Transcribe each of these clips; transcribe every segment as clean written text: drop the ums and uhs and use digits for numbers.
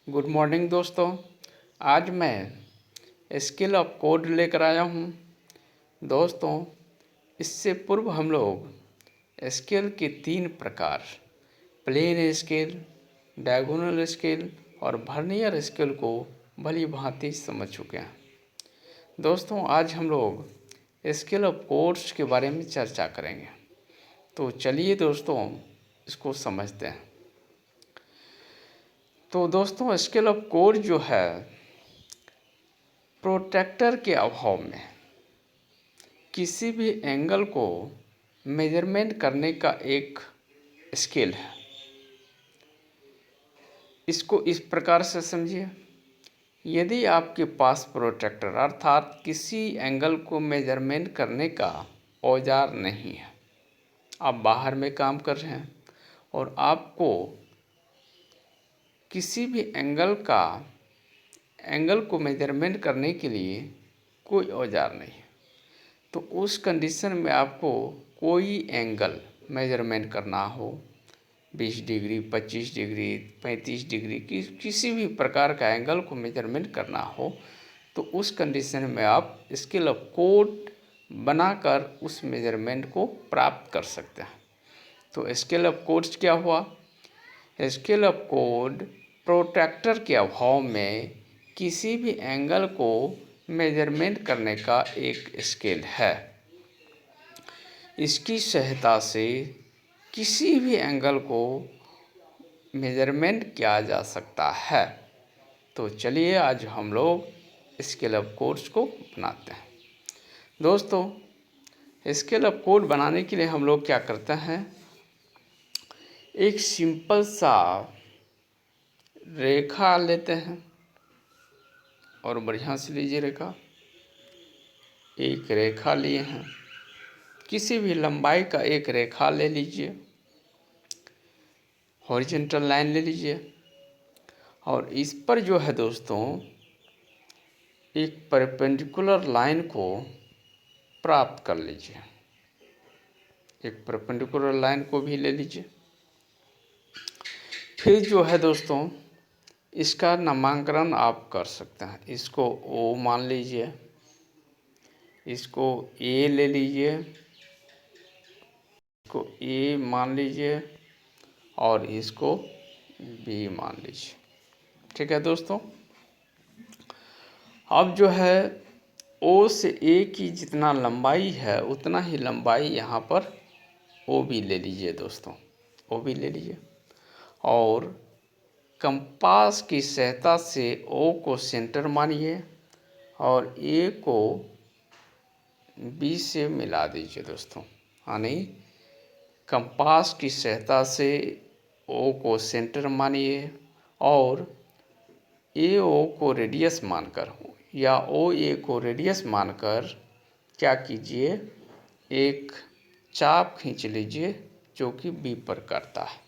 Good morning दोस्तों। आज मैं स्किल ऑफ कोड लेकर आया हूँ। दोस्तों, इससे पूर्व हम लोग स्केल के 3 प्रकार प्लेन स्केल, डायगोनल स्केल और वर्नियर स्केल को भली भांति समझ चुके हैं। दोस्तों, आज हम लोग स्केल ऑफ कोड्स के बारे में चर्चा करेंगे। तो चलिए दोस्तों, इसको समझते हैं। तो दोस्तों, स्केल ऑफ कोड जो है प्रोट्रैक्टर के अभाव में किसी भी एंगल को मेजरमेंट करने का एक स्केल है। इसको इस प्रकार से समझिए, यदि आपके पास प्रोट्रैक्टर अर्थात किसी एंगल को मेजरमेंट करने का औजार नहीं है, आप बाहर में काम कर रहे हैं और आपको किसी भी एंगल को मेजरमेंट करने के लिए कोई औजार नहीं है, तो उस कंडीशन में आपको कोई एंगल मेजरमेंट करना हो, 20 डिग्री, 25 डिग्री, 35 डिग्री, किसी भी प्रकार का एंगल को मेजरमेंट करना हो, तो उस कंडीशन में आप स्केल ऑफ कोड बनाकर उस मेजरमेंट को प्राप्त कर सकते हैं। तो स्केल ऑफ कोड्स क्या हुआ? स्केल ऑफ कोड प्रोट्रैक्टर के अभाव में किसी भी एंगल को मेजरमेंट करने का एक स्केल है। इसकी सहायता से किसी भी एंगल को मेजरमेंट किया जा सकता है। तो चलिए आज हम लोग स्केल ऑफ कोड्स को बनाते हैं। दोस्तों, स्केल ऑफ कोड बनाने के लिए हम लोग क्या करते हैं, एक सिंपल सा रेखा लेते हैं और बढ़िया से लीजिए रेखा। एक रेखा लिए हैं, किसी भी लंबाई का एक रेखा ले लीजिए, हॉरिजॉन्टल लाइन ले लीजिए और इस पर जो है दोस्तों एक परपेंडिकुलर लाइन को प्राप्त कर लीजिए। एक परपेंडिकुलर लाइन को भी ले लीजिए। फिर जो है दोस्तों इसका नामकरण आप कर सकते हैं। इसको ओ मान लीजिए, इसको ए ले लीजिए, इसको ए मान लीजिए और इसको बी मान लीजिए। ठीक है दोस्तों। अब जो है ओ से ए की जितना लंबाई है उतना ही लंबाई यहाँ पर ओ भी ले लीजिए दोस्तों, ओ भी ले लीजिए और कंपास की सहायता से ओ को सेंटर मानिए और ए को बी से मिला दीजिए दोस्तों। यानी कंपास की सहायता से ओ को सेंटर मानिए और ए ओ को रेडियस मानकर या ओ ए को रेडियस मानकर क्या कीजिए, एक चाप खींच लीजिए जो कि बी पर करता है।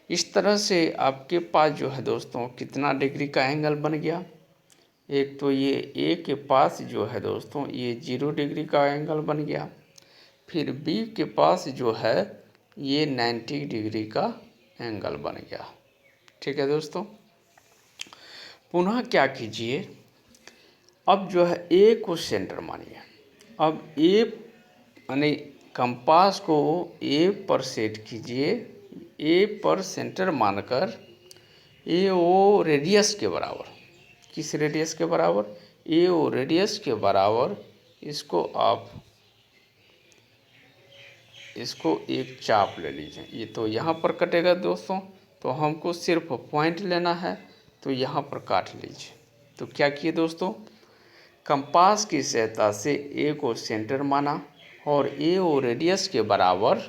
इस तरह से आपके पास जो है दोस्तों कितना डिग्री का एंगल बन गया। एक तो ये ए के पास जो है दोस्तों ये 0 डिग्री का एंगल बन गया। फिर बी के पास जो है ये 90 डिग्री का एंगल बन गया। ठीक है दोस्तों। पुनः क्या कीजिए, अब जो है ए को सेंटर मानिए। अब ए यानी कंपास को ए पर सेट कीजिए, ए पर सेंटर मानकर ए ओ रेडियस के बराबर, किस रेडियस के बराबर, ए ओ रेडियस के बराबर इसको आप इसको एक चाप ले लीजिए। ये तो यहाँ पर कटेगा दोस्तों, तो हमको सिर्फ पॉइंट लेना है, तो यहाँ पर काट लीजिए। तो क्या किए दोस्तों, कंपास की सहायता से ए को सेंटर माना और ए ओ रेडियस के बराबर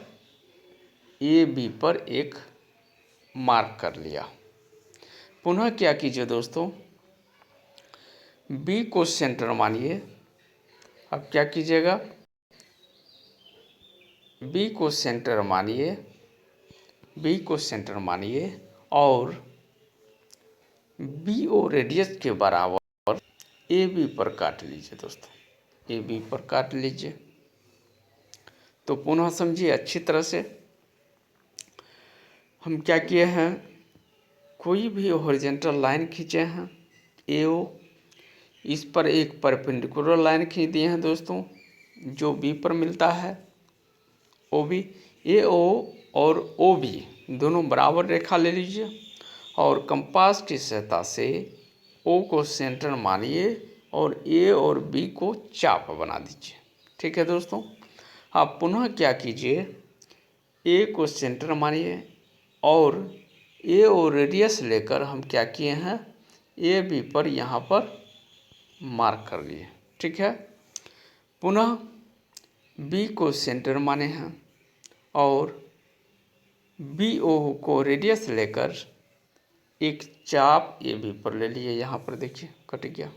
ए बी पर एक मार्क कर लिया। पुनः क्या कीजिए दोस्तों, बी को सेंटर मानिए। अब क्या कीजिएगा, बी को सेंटर मानिए, बी को सेंटर मानिए और बी ओ रेडियस के बराबर ए बी पर काट लीजिए दोस्तों, ए बी पर काट लीजिए। तो पुनः समझिए अच्छी तरह से, हम क्या किए हैं, कोई भी हॉरिजॉन्टल लाइन खींचे हैं AO, इस पर एक परपेंडिकुलर लाइन खींच दिए हैं दोस्तों जो B पर मिलता है OB। AO और OB दोनों बराबर रेखा ले लीजिए और कंपास की सहायता से O को सेंटर मानिए और A और B को चाप बना दीजिए। ठीक है दोस्तों। आप पुनः क्या कीजिए, A को सेंटर मानिए और A और रेडियस लेकर हम क्या किए हैं AB पर यहाँ पर मार्क कर लिए। ठीक है। पुनः B को सेंटर माने हैं और BO को रेडियस लेकर एक चाप AB पर ले लिए। यहाँ पर देखिए कट गया।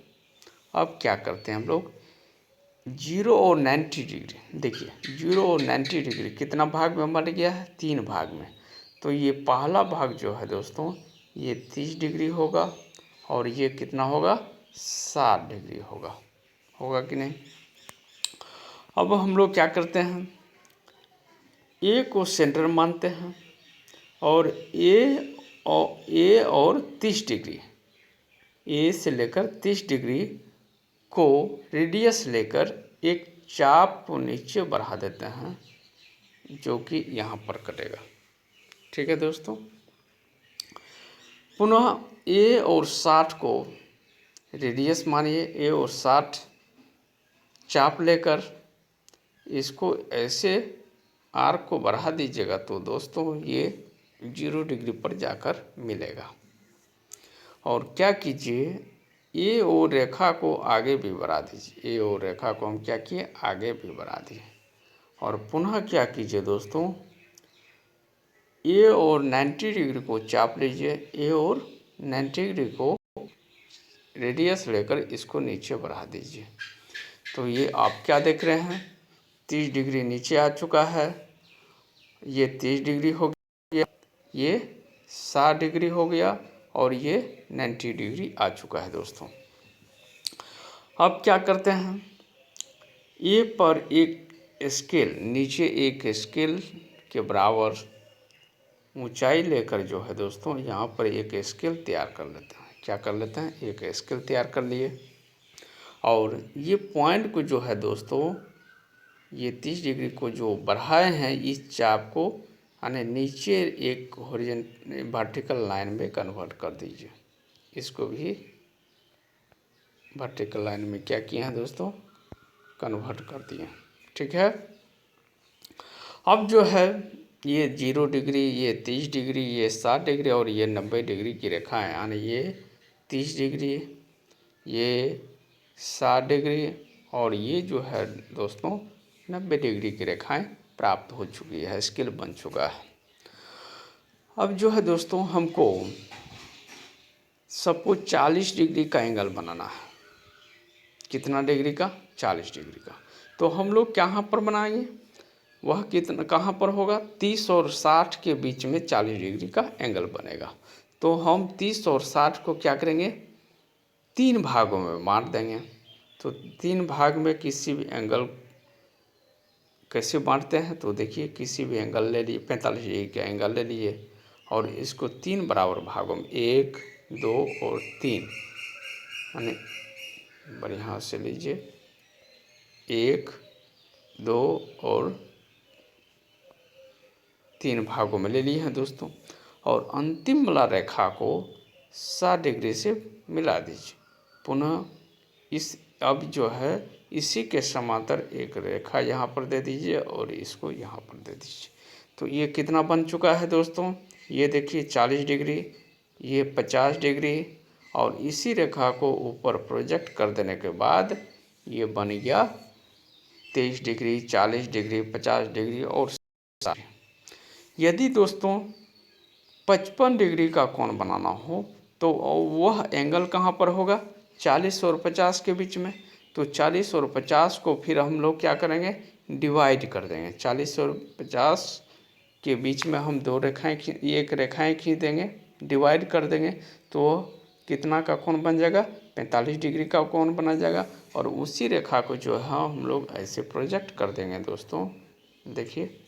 अब क्या करते हैं हम लोग 0 और 90 डिग्री, देखिए 0 और 90 डिग्री कितना भाग में बट गया है, 3 भाग में। तो ये पहला भाग जो है दोस्तों ये 30 डिग्री होगा और ये कितना होगा 60 डिग्री होगा। होगा कि नहीं। अब हम लोग क्या करते हैं A को सेंटर मानते हैं और A और 30 डिग्री, A से लेकर 30 डिग्री को रेडियस लेकर एक चाप को नीचे बढ़ा देते हैं जो कि यहाँ पर कटेगा। ठीक है दोस्तों। पुनः A और 60 को रेडियस मानिए, A और 60 चाप लेकर इसको ऐसे आर्क को बढ़ा दीजिएगा तो दोस्तों ये 0 डिग्री पर जाकर मिलेगा। और क्या कीजिए A और रेखा को आगे भी बढ़ा दीजिए। A और रेखा को हम क्या किए आगे भी बढ़ा दिए। और पुनः क्या कीजिए दोस्तों A और 90 डिग्री को चाप लीजिए, A और 90 डिग्री को रेडियस लेकर इसको नीचे बढ़ा दीजिए। तो ये आप क्या देख रहे हैं 30 डिग्री नीचे आ चुका है, ये 30 डिग्री हो गया, ये 60 डिग्री हो गया और ये 90 डिग्री आ चुका है दोस्तों। अब क्या करते हैं A पर एक स्केल, नीचे एक स्केल के बराबर ऊंचाई लेकर जो है दोस्तों यहाँ पर एक स्केल तैयार कर लेते हैं। क्या कर लेते हैं एक स्केल तैयार कर लिए और ये पॉइंट को जो है दोस्तों ये 30 डिग्री को जो बढ़ाए हैं इस चाप को यानी नीचे एक हॉरिजॉन्टल वर्टिकल लाइन में कन्वर्ट कर दीजिए। इसको भी वर्टिकल लाइन में क्या किए हैं दोस्तों कन्वर्ट कर दिए। ठीक है। अब जो है ये 0 डिग्री, ये 30 डिग्री, ये 60 डिग्री और ये 90 डिग्री की रेखा है यानी ये 30 डिग्री, ये 60 डिग्री और ये जो है दोस्तों 90 डिग्री की रेखाएं प्राप्त हो चुकी है, स्केल बन चुका है। अब जो है दोस्तों हमको सपोज 40 डिग्री का एंगल बनाना है। कितना डिग्री का 40 डिग्री का। तो हम लोग कहाँ पर बनाएंगे वह कितना कहाँ पर होगा 30 और 60 के बीच में 40 डिग्री का एंगल बनेगा। तो हम 30 और 60 को क्या करेंगे 3 भागों में बांट देंगे। तो 3 भाग में किसी भी एंगल कैसे बांटते हैं तो देखिए किसी भी एंगल ले लिए 45 डिग्री का एंगल ले लिए और इसको 3 बराबर भागों में 1, 2 और 3 यानी बढ़िया से लीजिए 1, 2 और 3 भागों में ले लिए हैं दोस्तों। और अंतिम वाला रेखा को 60 डिग्री से मिला दीजिए। पुनः इस अब जो है इसी के समांतर एक रेखा यहाँ पर दे दीजिए और इसको यहाँ पर दे दीजिए। तो ये कितना बन चुका है दोस्तों ये देखिए 40 डिग्री, ये 50 डिग्री और इसी रेखा को ऊपर प्रोजेक्ट कर देने के बाद ये बन गया 23 डिग्री, 40 डिग्री, 50 डिग्री और 60। यदि दोस्तों 55 डिग्री का कोण बनाना हो तो वह एंगल कहाँ पर होगा 40 और 50 के बीच में। तो 40 और 50 को फिर हम लोग क्या करेंगे डिवाइड कर देंगे। 40 और 50 के बीच में हम एक रेखाएं खींच देंगे, डिवाइड कर देंगे तो कितना का कोण बन जाएगा 45 डिग्री का कोण बना जाएगा। और उसी रेखा को जो है हम लोग ऐसे प्रोजेक्ट कर देंगे दोस्तों। देखिए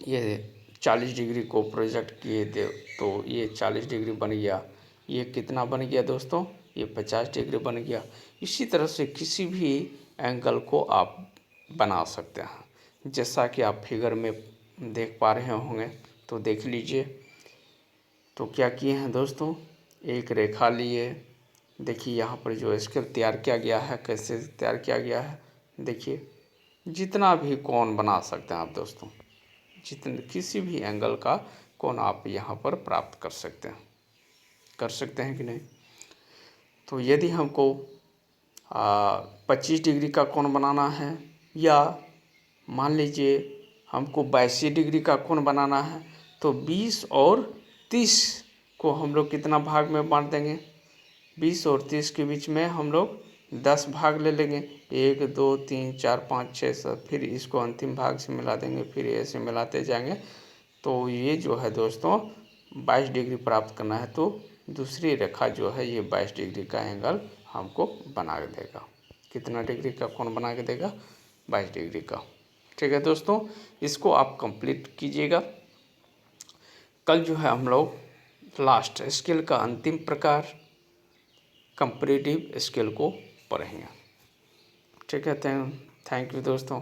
ये 40 डिग्री को प्रोजेक्ट किए दे तो ये 40 डिग्री बन गया। ये कितना बन गया दोस्तों? ये 50 डिग्री बन गया। इसी तरह से किसी भी एंगल को आप बना सकते हैं, जैसा कि आप फिगर में देख पा रहे होंगे। तो देख लीजिए। तो क्या किए हैं दोस्तों, एक रेखा लिए। देखिए यहाँ पर जो स्केल तैयार किया गया है, कैसे तैयार किया गया है। देखिए जितना भी कोण बना सकते हैं आप दोस्तों, जितने किसी भी एंगल का कोण आप यहाँ पर प्राप्त कर सकते हैं कि नहीं। तो यदि हमको 25 डिग्री का कोण बनाना है, या मान लीजिए हमको 82 डिग्री का कोण बनाना है, तो 20 और 30 को हम लोग कितना भाग में बांट देंगे? 20 और 30 के बीच में हम लोग 10 भाग ले लेंगे। 1 2 3 4 5 6 7, फिर इसको अंतिम भाग से मिला देंगे, फिर ऐसे मिलाते जाएंगे। तो ये जो है दोस्तों 22 डिग्री प्राप्त करना है, तो दूसरी रेखा जो है ये 22 डिग्री का एंगल हमको बना के देगा। कितना डिग्री का कोण बना के देगा? 22 डिग्री का। ठीक है दोस्तों, इसको आप कंप्लीट कीजिएगा। कल जो है हम लोग लास्ट स्केल का अंतिम प्रकार कंपैरेटिव स्केल को पढ़ेंगे। ठीक है, थैंक यू दोस्तों।